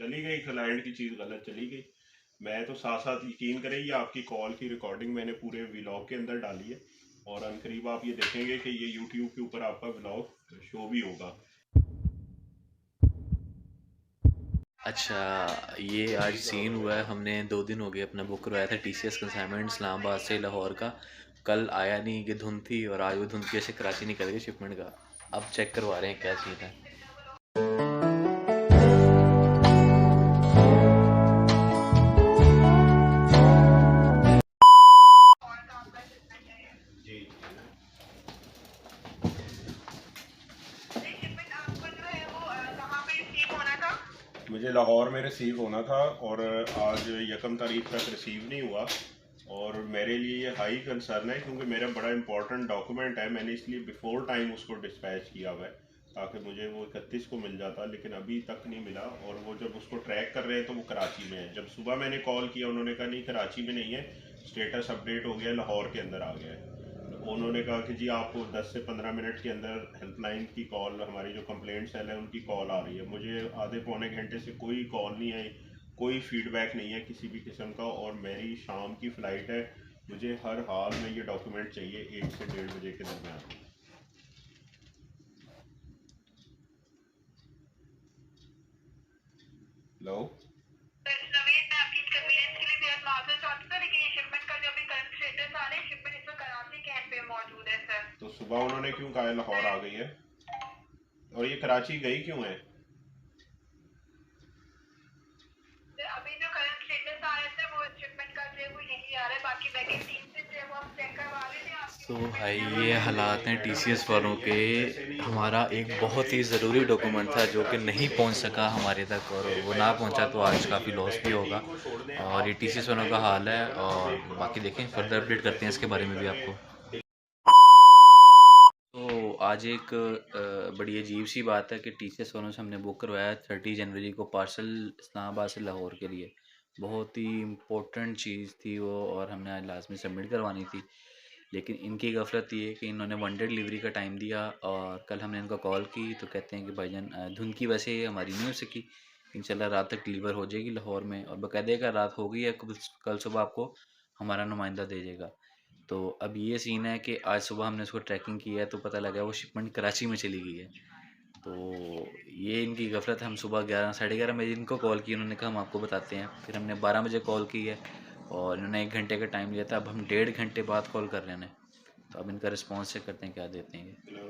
चली गई, क्लाइंट की चीज़ गलत चली गई। मैं तो साथ साथ यकीन करें, ये आपकी कॉल की रिकॉर्डिंग मैंने पूरे व्लॉग के अंदर डाली है, और अनकरीब आप ये देखेंगे कि ये यूट्यूब के ऊपर आपका व्लॉग शो भी होगा। अच्छा, ये आज सीन हुआ है। हमने 2 दिन हो गए अपना बुक करवाया था टीसीएस कंसाइनमेंट इस्लामाबाद से लाहौर का। कल आया नहीं कि धुंध थी, और आज वो धुंध की वजह से कराची निकल गई शिपमेंट का। अब चेक करवा रहे हैं क्या सीन है। जी, मुझे लाहौर में रिसीव होना था, और आज 1 तारीख तक रिसीव नहीं हुआ। और मेरे लिए ये हाई कंसर्न है, क्योंकि मेरा बड़ा इंपॉर्टेंट डॉक्यूमेंट है। मैंने इसलिए बिफोर टाइम उसको डिस्पैच किया हुआ है, ताकि मुझे वो 31 को मिल जाता, लेकिन अभी तक नहीं मिला। और वो जब उसको ट्रैक कर रहे हैं तो वो कराची में है। जब सुबह मैंने कॉल किया, उन्होंने कहा नहीं कराची में नहीं है, स्टेटस अपडेट हो गया, लाहौर के अंदर आ गया है। उन्होंने कहा कि जी आपको 10 से 15 मिनट के अंदर हेल्पलाइन की कॉल, हमारी जो कंप्लेंट सेल है उनकी कॉल आ रही है। मुझे आधे पौने घंटे से कोई कॉल नहीं आई, कोई फीडबैक नहीं है किसी भी किस्म का, और मेरी शाम की फ़्लाइट है। मुझे हर हाल में ये डॉक्यूमेंट चाहिए 1 से 1:30 बजे के दरमियान। लो, तो सुबह उन्होंने क्यों कहा है लाहौर आ गई है, और ये कराची गई क्यों है? तो भाई ये हालात हैं टीसीएस वालों के। वैसे नहीं होगा हमारा ठीक एक है, बहुत ही मुझे ज़रूरी अपनी डॉक्यूमेंट था बात जो कि कराची नहीं भेजने पहुंच को सका बोलो। हमारे तक, और मेरे वो ना पहला पहुंचा सवाल तो तो आज आपसे काफ़ी ये है, लॉस भी होगा। बैकेंड टीम को छोड़ दें, और ये आपके टीसीएस वालों का एम्प्लॉय को हाल है, भेजिएगा ना। और मुझे बाकी आपको देखें पता है फर्दर कि अपडेट करते हैं पैसे इसके बारे पे में भी कर रहे आपको। हैं। तो आज एक बड़ी अजीब सी बात है कि टीसीएस वालों से हमने बुक करवाया 30 जनवरी को पार्सल इस्लामाबाद से लाहौर के लिए। बहुत ही इम्पोर्टेंट चीज़ थी वो, और हमने आज लास्ट में सबमिट करवानी थी। लेकिन इनकी गफलत ये है कि इन्होंने 1 डे डिलीवरी का टाइम दिया, और कल हमने इनको कॉल की तो कहते हैं कि भाईजान धुंध की वजह से हमारी नहीं हो सकी, इंशाल्लाह रात तक डिलीवर हो जाएगी लाहौर में। और बाकायदे का रात हो गई है, कल सुबह आपको हमारा नुमाइंदा दे जाएगा। तो अब ये सीन है कि आज सुबह हमने उसको ट्रैकिंग किया है तो पता लगा वो शिपमेंट कराची में चली गई है। तो ये इनकी गफलत है। हम सुबह 11 साढ़े 11 बजे इनको कॉल की, उन्होंने कहा हम आपको बताते हैं। फिर हमने 12 बजे कॉल की है, और इन्होंने 1 घंटे का टाइम लिया था। अब हम 1.5 घंटे बाद कॉल कर रहे हैं, तो अब इनका रिस्पॉन्स चेक करते हैं क्या देते हैं ये। हेलो,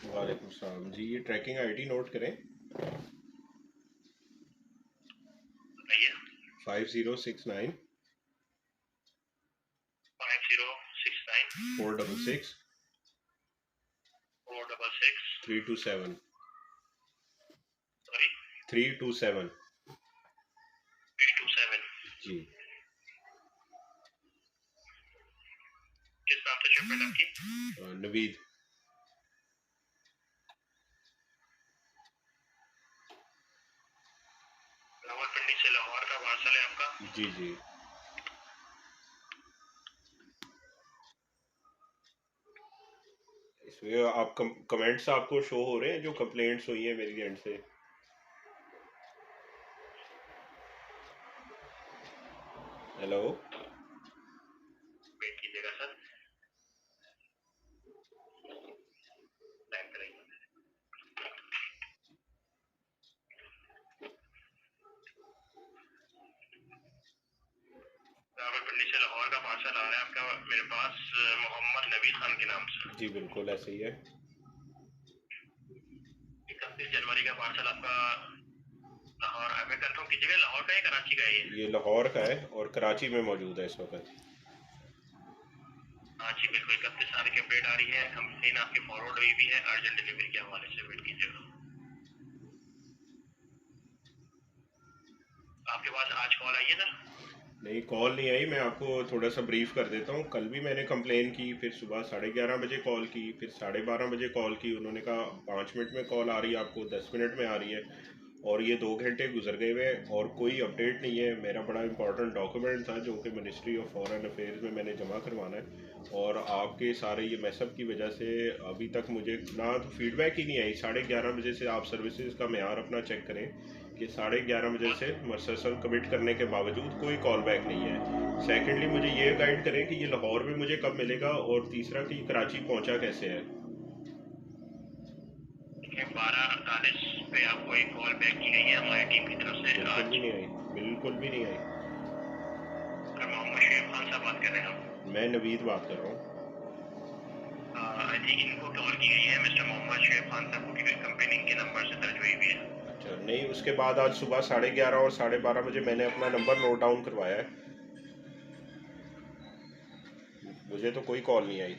वालेकुम सलाम जी। ये ट्रैकिंग आईडी नोट करें, 5069 466 327 327 जी। नवीद। जी जी। इसमें आप कमेंट्स आपको शो हो रहे हैं जो कंप्लेंट्स हुई हैं मेरी एंड से? हेलो, जी बिल्कुल ऐसे ही है। ये लाहौर का है और कराची में मौजूद है इस वक्त। नहीं, कॉल नहीं आई। मैं आपको थोड़ा सा ब्रीफ कर देता हूँ। कल भी मैंने कंप्लेन की, फिर सुबह 11:30 बजे कॉल की, फिर 12:30 बजे कॉल की। उन्होंने कहा 5 मिनट में कॉल आ रही है, आपको 10 मिनट में आ रही है। और ये 2 घंटे गुजर गए हुए हैं और कोई अपडेट नहीं है। मेरा बड़ा इंपॉर्टेंट डॉक्यूमेंट था जो कि मिनिस्ट्री ऑफ फॉरेन अफेयर्स में मैंने जमा करवाना है, और आपके सारे ये मैसअप की वजह से अभी तक मुझे ना तो फीडबैक ही नहीं आई। 11:30 बजे से आप सर्विसेज का मेयार अपना चेक करें कि 11:30 बजे से मसलसल कमिट करने के बावजूद कोई कॉल बैक नहीं है। सेकेंडली मुझे ये गाइड करें कि ये लाहौर में मुझे कब मिलेगा, और तीसरा कि कराची पहुंचा कैसे है। 12:48 पे आपको एक कॉल बैक की गई है हमारी टीम की तरफ से बिल्कुल आज। भी नहीं आई, बिल्कुल भी नहीं आई। सर मोहम्मद शेख खान साहब बात कर रहे हैं हम। मैं नवीद बात कर रहा हूँ। आई थिंक इनको कॉल की गई है मिस्टर मोहम्मद शेख खान साहब को कि कंपनी के नंबर से दर्ज हुई हुई है। अच्छा, नहीं उसके बाद आज सुबह 11:30 और 12:30 बजे मैंने अपना नंबर नोट डाउन करवाया है, मुझे तो कोई कॉल नहीं आई।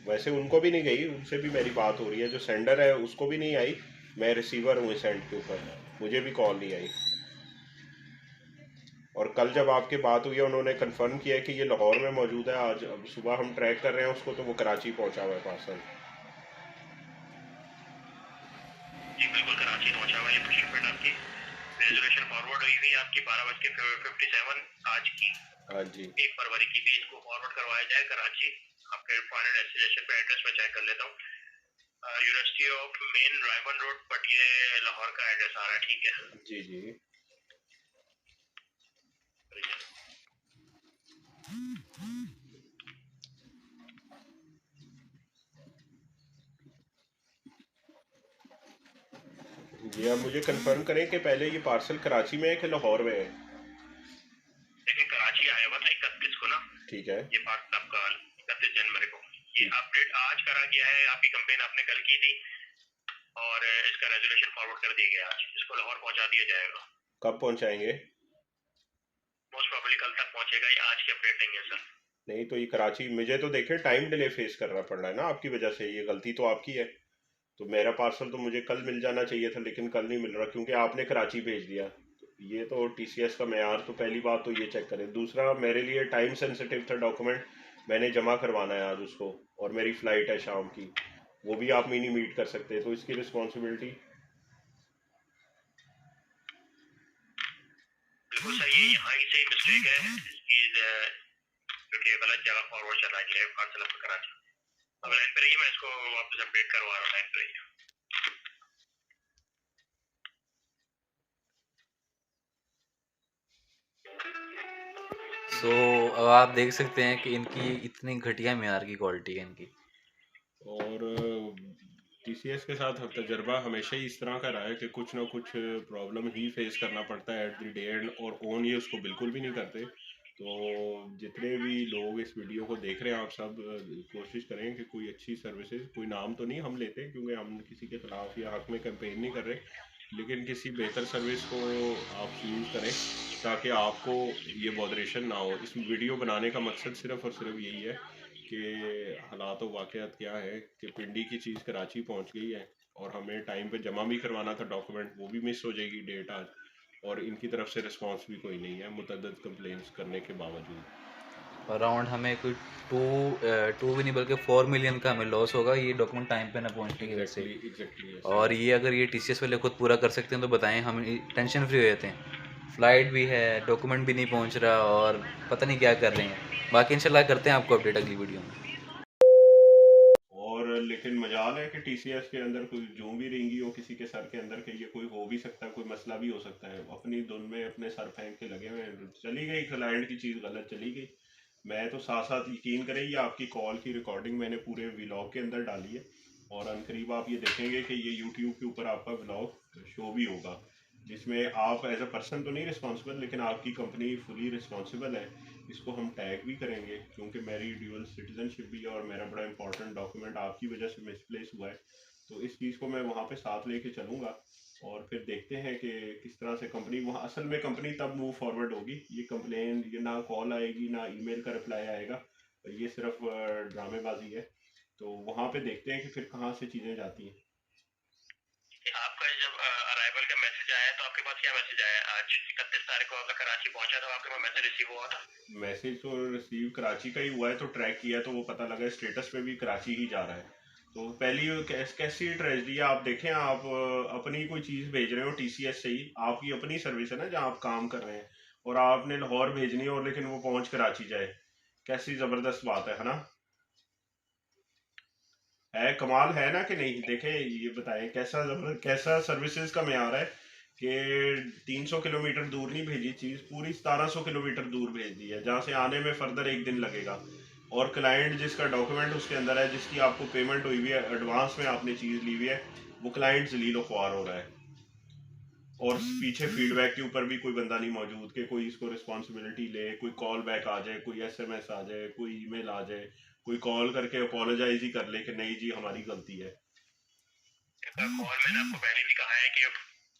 वैसे उनको भी नहीं गई, उनसे भी मेरी बात हो रही है, जो सेंडर है उसको भी नहीं आई। मैं रिसीवर हूँ इस एंड के ऊपर, मुझे भी कॉल नहीं आई। और कल जब आपके बात हुई है उन्होंने कंफर्म किया है कि ये लाहौर में मौजूद है। आज अब सुबह हम ट्रैक कर रहे हैं उसको, तो वो कराची पहुंचा हुआ है पार्सल। जी बिल्कुल कराची पहुंचा हुआ है शिपमेंट आपकी। रेजोल्यूशन फॉरवर्ड हुई हुई है आपकी 12:57 आज की हाँ जी 1 फरवरी की भी इसको फॉरवर्ड करवाया जाए कराची। आपके फाइनल डेस्टिनेशन पे एड्रेस में चेक कर लेता हूँ। University of main Raymond road, but ये लाहौर का एड्रेस आ रहा है, ठीक है। जी जी। जी आप मुझे कंफर्म करें कि पहले ये पार्सल कराची में है कि लाहौर में है। देखिए कराची आया हुआ था 31 को ना, ठीक है। ये पार्सल आपका 31 जनवरी को। ये अपडेट आज करा गया है, आपकी कंप्लेन आपने कल की थी और इसका रेजोल्यूशन फॉरवर्ड कर दिया गया आज। इसको लाहौर पहुंचा दिया जाएगा। कब पहुंचाएंगे? मोस्ट प्रोबेबली कल तक पहुंचेगा, ये आज की अपडेट नहीं है सर। नहीं तो ये कराची मुझे तो देखे टाइम डिले फेस करना पड़ रहा है ना आपकी वजह से, ये गलती तो आपकी है। तो मेरा पार्सल तो मुझे कल मिल जाना चाहिए था, लेकिन कल नहीं मिल रहा क्योंकि आपने कराची भेज दिया। ये तो टीसीएस का मेयार, तो पहली बात तो ये चेक करें। दूसरा, मेरे लिए टाइम सेंसिटिव था डॉक्यूमेंट, मैंने जमा करवाना है आज उसको, और मेरी फ़्लाइट है शाम की, वो भी आप नहीं मीट कर सकते, तो इसकी रिस्पॉन्सिबिलिटी। बिल्कुल सर, ये यहाँ की सही मिस्टेक है इसकी, क्योंकि गलत जगह फॉरवर्ड चला गया है पार्सल आपका कराची। अब लाइन पे रहिए, मैं इसको वापस अपडेट करवा रहा हूँ, लाइन पे रहिए। सो अब आप देख सकते हैं कि इनकी इतनी घटिया मेयार की क्वालिटी है इनकी। और टीसीएस के साथ तजर्बा हमेशा ही इस तरह का रहा है कि कुछ ना कुछ प्रॉब्लम ही फेस करना पड़ता है एट द डे एंड, और ओन ये उसको बिल्कुल भी नहीं करते। तो जितने भी लोग इस वीडियो को देख रहे हैं, आप सब कोशिश करें कि कोई अच्छी सर्विसेज, कोई नाम तो नहीं हम लेते क्योंकि हम किसी के खिलाफ या हक में कैंपेन नहीं कर रहे, लेकिन किसी बेहतर सर्विस को आप यूज़ करें ताकि आपको ये बॉदरेशन ना हो। इस वीडियो बनाने का मकसद सिर्फ़ और सिर्फ यही है कि हालात व वाक़यात क्या है कि पिंडी की चीज़ कराची पहुंच गई है, और हमें टाइम पे जमा भी करवाना था डॉक्यूमेंट, वो भी मिस हो जाएगी डेट आज, और इनकी तरफ से रिस्पांस भी कोई नहीं है मुतअद्दिद कंप्लेंट्स करने के बावजूद। अराउंड हमें कोई टू भी नहीं बल्कि 4 मिलियन का हमें लॉस होगा ये डॉक्यूमेंट टाइम पे ना पहुंचने की वजह से। एग्जैक्टली और ऐसे। ये अगर ये टीसीएस वाले खुद पूरा कर सकते हैं तो बताएं, हम टेंशन फ्री हो जाते हैं। फ़्लाइट भी है, डॉक्यूमेंट भी नहीं पहुंच रहा और पता नहीं क्या कर रहे हैं। बाकी इंशाल्लाह करते हैं आपको अपडेट अगली वीडियो में। और लेकिन मजाल है कि टीसीएस के अंदर कोई जो भी रेंगी हो किसी के सर के अंदर के, ये कोई हो भी सकता है, कोई मसला भी हो सकता है। अपनी धुन में अपने सर फेंक के लगे हुए हैं। चली गई क्लाइंट की चीज़ गलत चली गई। मैं तो साथ साथ यकीन करें, ये आपकी कॉल की रिकॉर्डिंग मैंने पूरे व्लॉग के अंदर डाली है, और अनकरीब आप ये देखेंगे कि ये यूट्यूब के ऊपर आपका व्लॉग शो भी होगा, जिसमें आप एज अ पर्सन तो नहीं रिस्पॉन्सिबल, लेकिन आपकी कंपनी फुली रिस्पॉन्सिबल है। इसको हम टैग भी करेंगे क्योंकि मेरी ड्यूअल सिटीजनशिप भी है, और मेरा बड़ा इंपॉर्टेंट डॉक्यूमेंट आपकी वजह से मिसप्लेस हुआ है। तो इस चीज़ को मैं वहाँ पे साथ लेके चलूँगा, और फिर देखते हैं कि किस तरह से कंपनी वहाँ, असल में कंपनी तब मूव फॉरवर्ड होगी। ये कंप्लेन, ये ना कॉल आएगी ना ईमेल का रिप्लाई आएगा, ये सिर्फ ड्रामेबाजी है। तो वहाँ पे देखते हैं कि फिर कहाँ से चीज़ें जाती हैं। आपका जब अराइवल का मैसेज आया तो आपके पास क्या मैसेज आया? आज 31 तारीख को अगर कराची पहुंचा तो आपके पास मैसेज रिसीव हुआ था? मैसेज तो रिसीव कराची का ही हुआ है, तो ट्रैक किया तो वो पता लगा स्टेटस पे भी कराची ही जा रहा है। तो पहली कैसी ट्रेजेडी है, आप देखें, आप अपनी कोई चीज़ भेज रहे हो टीसीएस से ही, आपकी अपनी सर्विस है ना जहाँ आप काम कर रहे हैं, और आपने लाहौर भेजनी है और लेकिन वो पहुंच कराची जाए, कैसी ज़बरदस्त बात है ना? है कमाल है ना कि नहीं? देखें, ये बताएं कैसा सर्विसेज का म्यार है कि 300 किलोमीटर दूर नहीं भेजी चीज़, पूरी 1700 किलोमीटर दूर भेज दी है, जहाँ से आने में फर्दर 1 दिन लगेगा, और क्लाइंट जिसका डॉक्यूमेंट उसके अंदर है, जिसकी आपको पेमेंट हुई हुई है, एडवांस में आपने चीज़ ली हुई है, वो क्लाइंट जलील ख्वार हो रहा है, और पीछे फीडबैक के ऊपर भी कोई बंदा नहीं मौजूद कि कोई इसको रिस्पॉन्सिबिलिटी ले, कोई कॉल बैक आ जाए, कोई एसएमएस आ जाए, कोई ईमेल आ जाए, कोई कॉल करके अपोलोजाइज ही कर ले कि नहीं जी हमारी गलती है। कॉल मैंने आपको पहले भी कहा है कि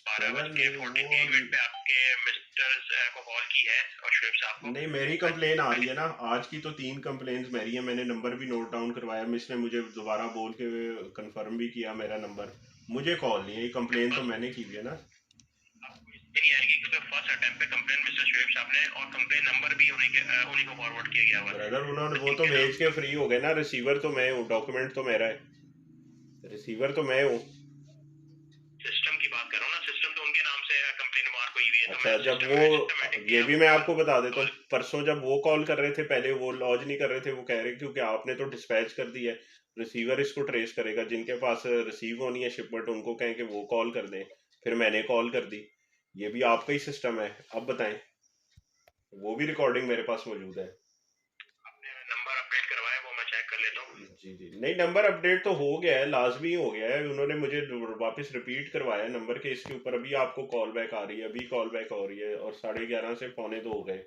12:14 पे आपके मिस्टर को कॉल की है और शुएब साहब को। नहीं, मेरी कंप्लेन आ रही है ना, आज की तो 3 कंप्लेन्स मेरी है, मैंने नंबर भी नोट डाउन करवाया, मिस ने मुझे दोबारा बोल के कंफर्म भी किया मेरा नंबर, मुझे कॉल नहीं है, ये कंप्लेन तो मैंने की है ना। नहीं आएगी क्योंकि फर्स्ट अटेम्प्ट पे कंप्लेन मिस्टर शुएब साहब ने, और कंप्लेन नंबर भी उन्हीं को फॉरवर्ड किया गया हुआ है। ब्रदर उन्होंने वो तो भेज के फ्री हो गए ना, रिसीवर तो मैं हूँ, डॉक्यूमेंट तो मेरा है, रिसीवर तो मैं हूँ। सिस्टम की बात कर रहा हूँ ना, सिस्टम तो उनके नाम से कंप्लेन मार्क हुई हुई है। अच्छा, जब वो, ये भी मैं आपको बता देता हूँ, परसों जब वो कॉल कर रहे थे, पहले वो लॉज नहीं कर रहे थे, वो कह रहे क्योंकि आपने तो डिस्पैच कर दी है, रिसीवर इसको ट्रेस करेगा, जिनके पास रिसीव होनी है शिपमेंट उनको कहें कि वो कॉल कर दें, फिर मैंने कॉल कर दी, ये भी आपका ही सिस्टम है। अब बताएं, वो भी रिकॉर्डिंग मेरे पास मौजूद है। नंबर अपडेट करवाया वो मैं चेक कर लेता हूँ। जी जी, नहीं नंबर अपडेट तो हो गया है, लाजमी हो गया है, उन्होंने मुझे वापस रिपीट करवाया नंबर के इसके ऊपर, अभी आपको कॉल बैक आ रही है, अभी कॉल बैक हो रही है, और 11:30 से 11:45 हो गए।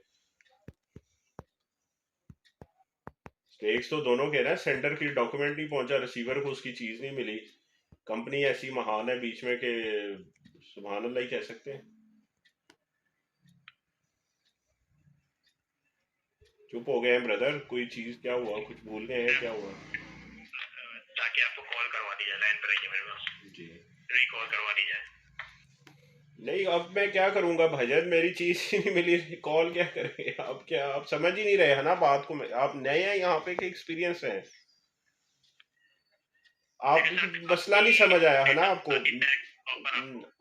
स्टेक्स तो दोनों के ना, सेंडर की डॉक्यूमेंट नहीं पहुंचा, रिसीवर को उसकी चीज नहीं मिली, कंपनी ऐसी महान है बीच में कि सुभान अल्लाह ही कह सकते हैं। चुप हो गए हैं ब्रदर, कोई चीज क्या हुआ, कुछ भूल गए हैं, क्या हुआ? ताकि आपको कॉल करवा दी जाए, लाइन पर रहिए मेरे पास जी, रिकॉल करवा दी जाए। नहीं अब मैं क्या करूंगा भाईजान, मेरी चीज ही नहीं मिली, कॉल क्या करेंगे? आप क्या, आप समझ ही नहीं रहे है ना बात को, आप नए हैं यहाँ पे, के एक्सपीरियंस है, आप मसला नहीं समझ आया है ना आपको?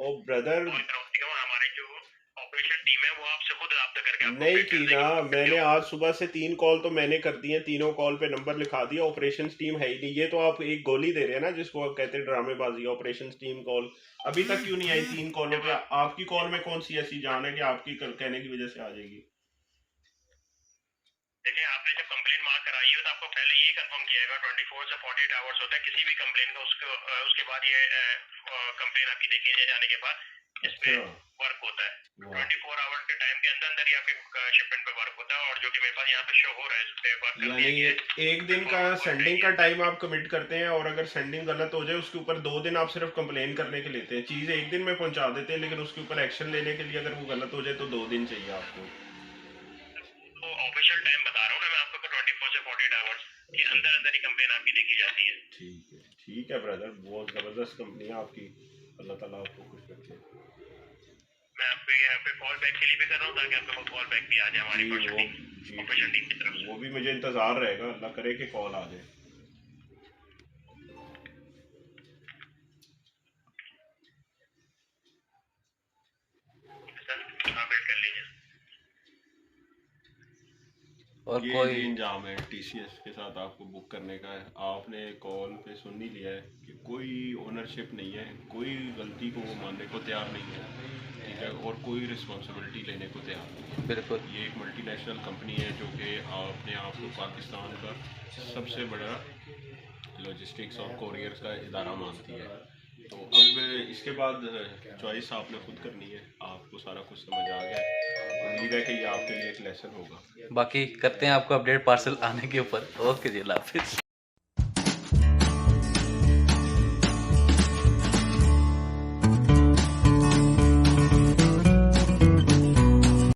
ओ ब्रदर, हमारे जो ऑपरेशन टीम है वो आपसे खुद रब्ता करके आपको नहीं update की कर देगी। ना मैंने, आज सुबह से 3 कॉल तो मैंने कर दी है, तीनों कॉल पे नंबर लिखा दिया, ऑपरेशन टीम है ही नहीं, ये तो आप एक गोली दे रहे हैं ना जिसको आप कहते हैं ड्रामेबाजी, ऑपरेशन टीम कॉल अभी तक क्यों नहीं आई 3 कॉलों पे? आपकी कॉल में कौन सी ऐसी जान है कि आपकी कहने की वजह से आ जाएगी? देखिए आपने जब कंप्लेन मार्क कराई है तो आपको पहले ये कंफर्म किया गया 24 से 48 आवर्स होता है किसी भी कंप्लेन का, उसके बाद ये कंप्लेन आपकी देखी जाने के बाद इस पे वर्क होता है। 24 आवर्स के टाइम के अंदर अंदर ही आपके शिपमेंट पे वर्क होता है, और जो कि मेरे पास यहाँ पे शो हो रहा है इस पे वर्क कर दिया गया है। 1 दिन का सेंडिंग का टाइम आप कमिट करते हैं, और अगर सेंडिंग गलत हो जाए उसके ऊपर 2 दिन आप सिर्फ कंप्लेन करने के लेते हैं, चीज़ 1 दिन में पहुंचा देते हैं, लेकिन उसके ऊपर एक्शन लेने के लिए अगर वो गलत हो जाए तो 2 दिन चाहिए आपको। तो ऑफिशियल टाइम बता रहा हूँ ना मैं आपको, 24 से 48 आवर्स के अंदर अंदर ही कंप्लेन आपकी देखी जाती है। ठीक है ब्रदर, बहुत ज़बरदस्त कंपनी है आपकी, अल्लाह ताला आपको खुश रखे। मैं आपको यहाँ पे कॉल बैक के लिए भी कर रहा हूँ ताकि आपको कॉल बैक भी आ जाए हमारी ऑपरेशन टीम की तरफ से। वो भी मुझे इंतज़ार रहेगा, अल्लाह करे कि कॉल आ जाए। हाँ वेट कर लीजिए। और ये कोई इंजाम है टीसीएस के साथ आपको बुक करने का है, आपने कॉल पे सुन ही लिया है कि कोई ओनरशिप नहीं है, कोई गलती को वो मानने को तैयार नहीं है, ठीक है, और कोई रिस्पॉन्सिबिलिटी लेने को तैयार नहीं है। बिल्कुल ये एक मल्टीनेशनल कंपनी है जो कि अपने आप को पाकिस्तान का सबसे बड़ा लॉजिस्टिक्स और कोरियर्स का इदारा मानती है। तो अब इसके बाद चॉइस आपने खुद करनी है, आपको सारा कुछ समझ आ गया, उम्मीद है कि ये आपके लिए एक लेसन होगा। बाकी करते हैं आपको अपडेट पार्सल आने के ऊपर। ओके जी, अल्लाह हाफिज़।